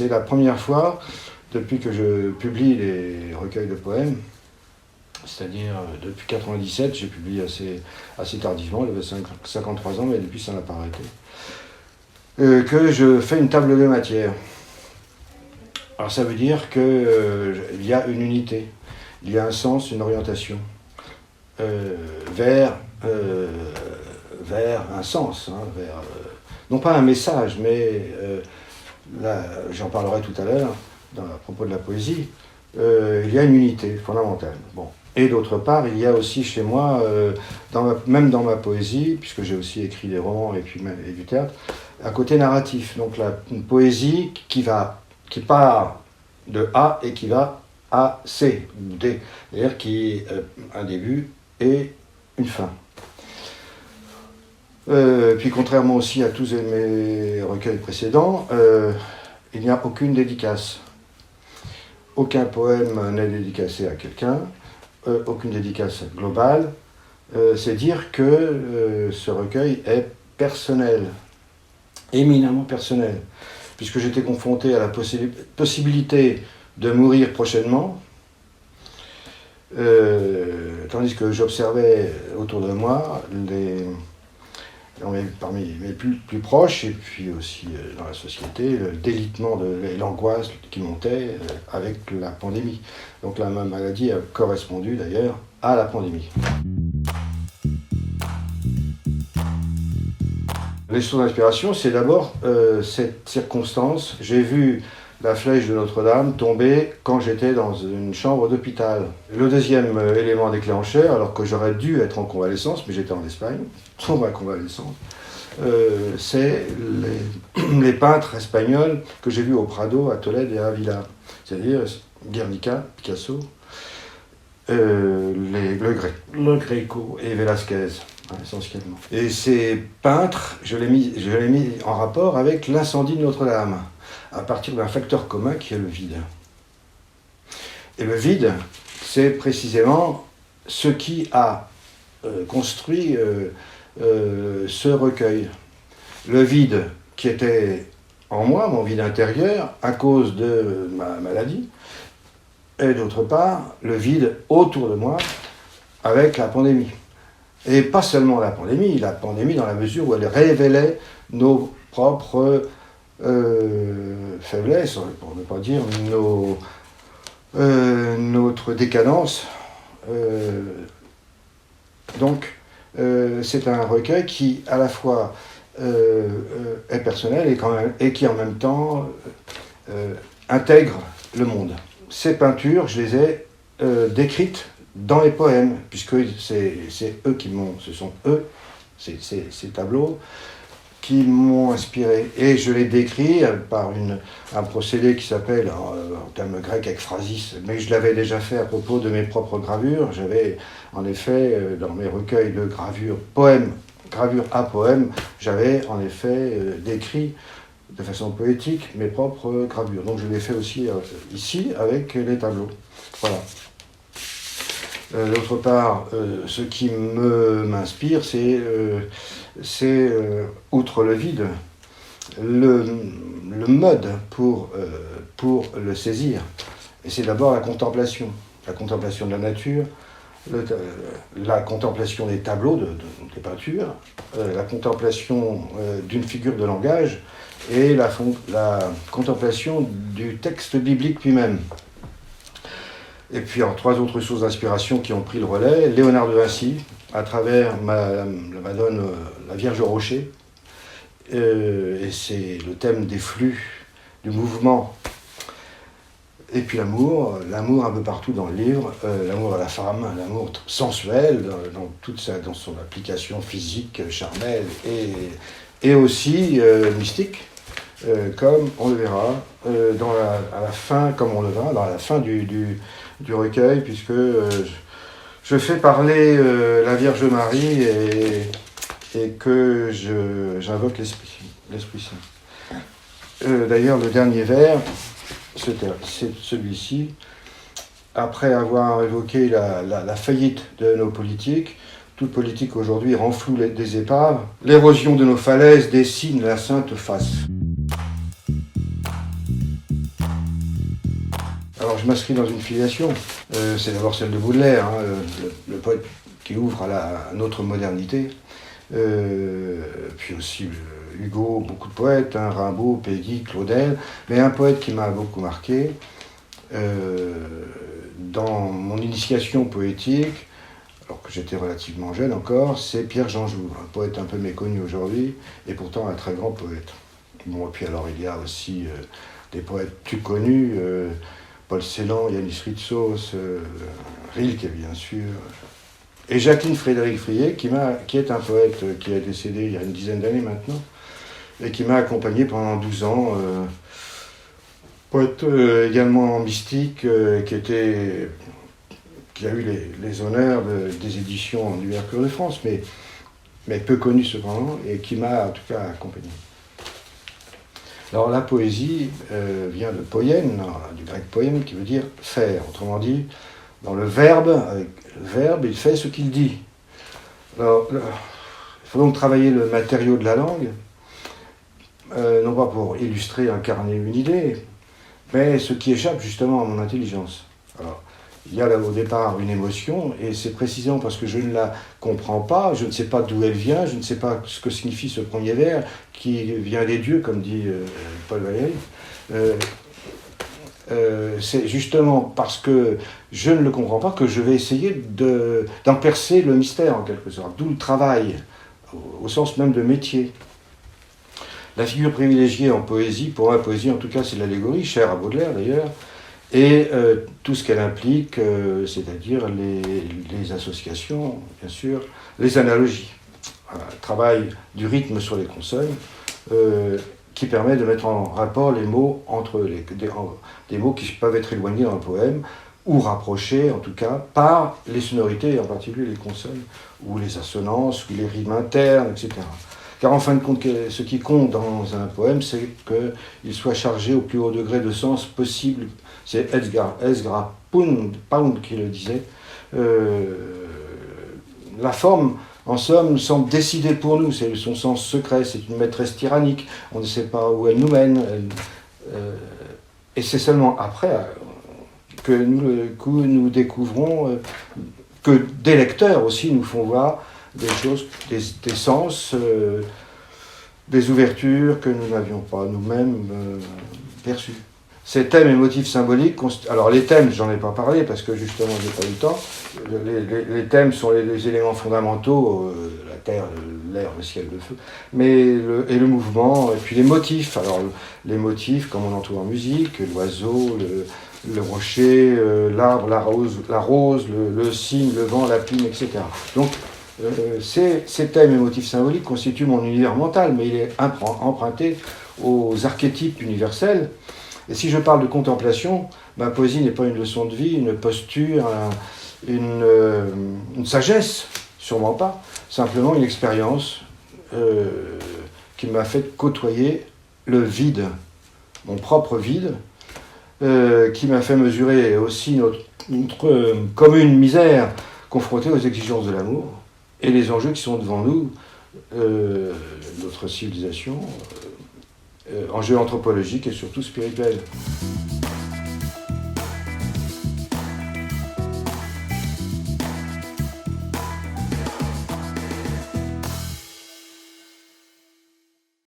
c'est la première fois depuis que je publie les recueils de poèmes, c'est-à-dire depuis 1997, j'ai publié assez tardivement, j'avais 53 ans, mais depuis ça n'a pas arrêté, que je fais une table de matière. Alors ça veut dire qu'il y a une unité, il y a un sens, une orientation vers un sens, hein, non pas un message, mais là, j'en parlerai tout à l'heure à propos de la poésie, il y a une unité fondamentale. Bon. Et d'autre part, il y a aussi chez moi, même dans ma poésie, puisque j'ai aussi écrit des romans et du théâtre, un côté narratif. Donc une poésie qui part de A et qui va à C, ou D, c'est-à-dire qui un début et une fin. Puis contrairement aussi à tous mes recueils précédents, il n'y a aucune dédicace. Aucun poème n'est dédicacé à quelqu'un, aucune dédicace globale. C'est dire que ce recueil est personnel, éminemment personnel, puisque j'étais confronté à la possibilité de mourir prochainement, tandis que j'observais autour de moi parmi mes plus proches, et puis aussi dans la société, le délitement et l'angoisse qui montait avec la pandémie. Donc la maladie a correspondu d'ailleurs à la pandémie. Les sources d'inspiration, c'est d'abord cette circonstance. J'ai vu la flèche de Notre-Dame tomber quand j'étais dans une chambre d'hôpital. Le deuxième élément déclencheur, alors que j'aurais dû être en convalescence, mais j'étais en Espagne, pour ma convalescence, c'est les peintres espagnols que j'ai vus au Prado, à Tolède et à Avila. C'est-à-dire Guernica, Picasso, le Greco et Velázquez, essentiellement. Et ces peintres, je l'ai mis en rapport avec l'incendie de Notre-Dame, à partir d'un facteur commun qui est le vide. Et le vide, c'est précisément ce qui a construit ce recueil. Le vide qui était en moi, mon vide intérieur, à cause de ma maladie, et d'autre part, le vide autour de moi avec la pandémie. Et pas seulement la pandémie dans la mesure où elle révélait nos propres faiblesses, pour ne pas dire notre décadence. Donc, c'est un recueil qui, à la fois, est personnel et qui, en même temps, intègre le monde. Ces peintures, je les ai décrites dans les poèmes, puisque c'est eux ce sont eux, ces tableaux, qui m'ont inspiré. Et je les décris par un procédé qui s'appelle, en termes grecs, ekphrasis, mais je l'avais déjà fait à propos de mes propres gravures. J'avais, en effet, dans mes recueils de gravures, gravure à poème, j'avais en effet décrit de façon poétique mes propres gravures. Donc je l'ai fait aussi ici avec les tableaux. Voilà. D'autre part, ce qui m'inspire, c'est outre le vide, le mode pour le saisir. Et c'est d'abord la contemplation de la nature, la contemplation des tableaux, des peintures, la contemplation d'une figure de langage et la contemplation du texte biblique lui-même. Et puis, trois autres sources d'inspiration qui ont pris le relais. Léonard de Vinci, à travers la Madone, la Vierge au Rocher. Et c'est le thème des flux, du mouvement. Et puis l'amour un peu partout dans le livre, l'amour à la femme, l'amour sensuel, dans son application physique, charnelle et aussi mystique, comme on le verra à la fin, comme on le verra dans la fin du recueil, puisque je fais parler la Vierge Marie et que j'invoque l'Esprit Saint. D'ailleurs, le dernier vers, c'est celui-ci. Après avoir évoqué la faillite de nos politiques, toute politique aujourd'hui renfloue des épaves, l'érosion de nos falaises dessine la sainte face. Alors je m'inscris dans une filiation. C'est d'abord celle de Baudelaire, hein, le poète qui ouvre à notre modernité. Puis aussi Hugo, beaucoup de poètes, hein, Rimbaud, Péguy, Claudel. Mais un poète qui m'a beaucoup marqué dans mon initiation poétique, alors que j'étais relativement jeune encore, c'est Pierre-Jean Jouve, un poète un peu méconnu aujourd'hui, et pourtant un très grand poète. Bon, et puis alors il y a aussi des poètes plus connus, Paul Celan, Yanis Ritsos, Rilke bien sûr, et Jacqueline Frédéric-Frié, qui est un poète qui est décédé il y a une dizaine d'années maintenant, et qui m'a accompagné pendant 12 ans, poète également mystique, qui a eu les honneurs des éditions du Mercure de France, mais peu connu cependant, et qui m'a en tout cas accompagné. Alors la poésie vient de poién, du grec poién, qui veut dire faire. Autrement dit, dans le verbe, il fait ce qu'il dit. Alors, il faut donc travailler le matériau de la langue, non pas pour illustrer, incarner une idée, mais ce qui échappe justement à mon intelligence. Alors, il y a là au départ une émotion, et c'est précisément parce que je ne la comprends pas, je ne sais pas d'où elle vient, je ne sais pas ce que signifie ce premier vers, qui vient des dieux, comme dit Paul Valéry. C'est justement parce que je ne le comprends pas que je vais essayer d'en percer le mystère, en quelque sorte. D'où le travail, au sens même de métier. La figure privilégiée en poésie, pour moi, la poésie en tout cas, c'est l'allégorie, chère à Baudelaire d'ailleurs, et tout ce qu'elle implique, c'est-à-dire les associations, bien sûr, les analogies. Voilà, le travail du rythme sur les consonnes, qui permet de mettre en rapport les mots entre des mots qui peuvent être éloignés dans le poème, ou rapprochés, en tout cas, par les sonorités, et en particulier les consonnes, ou les assonances, ou les rimes internes, etc. Car en fin de compte, ce qui compte dans un poème, c'est qu'il soit chargé au plus haut degré de sens possible. C'est Ezra Pound qui le disait. La forme, en somme, semble décider pour nous. C'est son sens secret, c'est une maîtresse tyrannique. On ne sait pas où elle nous mène. Et c'est seulement après que nous découvrons que des lecteurs aussi nous font voir des choses, des sens, des ouvertures que nous n'avions pas nous-mêmes perçues. Ces thèmes et motifs symboliques, alors les thèmes, j'en ai pas parlé parce que justement j'ai pas eu le temps, les thèmes sont les éléments fondamentaux, la terre, l'air, le ciel, le feu, et le mouvement, et puis les motifs, alors les motifs comme on entend en musique, l'oiseau, le rocher, l'arbre, la rose, le cygne, le vent, la plume, etc. Donc ces thèmes et motifs symboliques constituent mon univers mental, mais il est emprunté aux archétypes universels. Et si je parle de contemplation, ma poésie n'est pas une leçon de vie, une posture, une sagesse, sûrement pas, simplement une expérience qui m'a fait côtoyer le vide, mon propre vide, qui m'a fait mesurer aussi notre commune misère confrontée aux exigences de l'amour et les enjeux qui sont devant nous, notre civilisation, enjeux anthropologiques et surtout spirituels.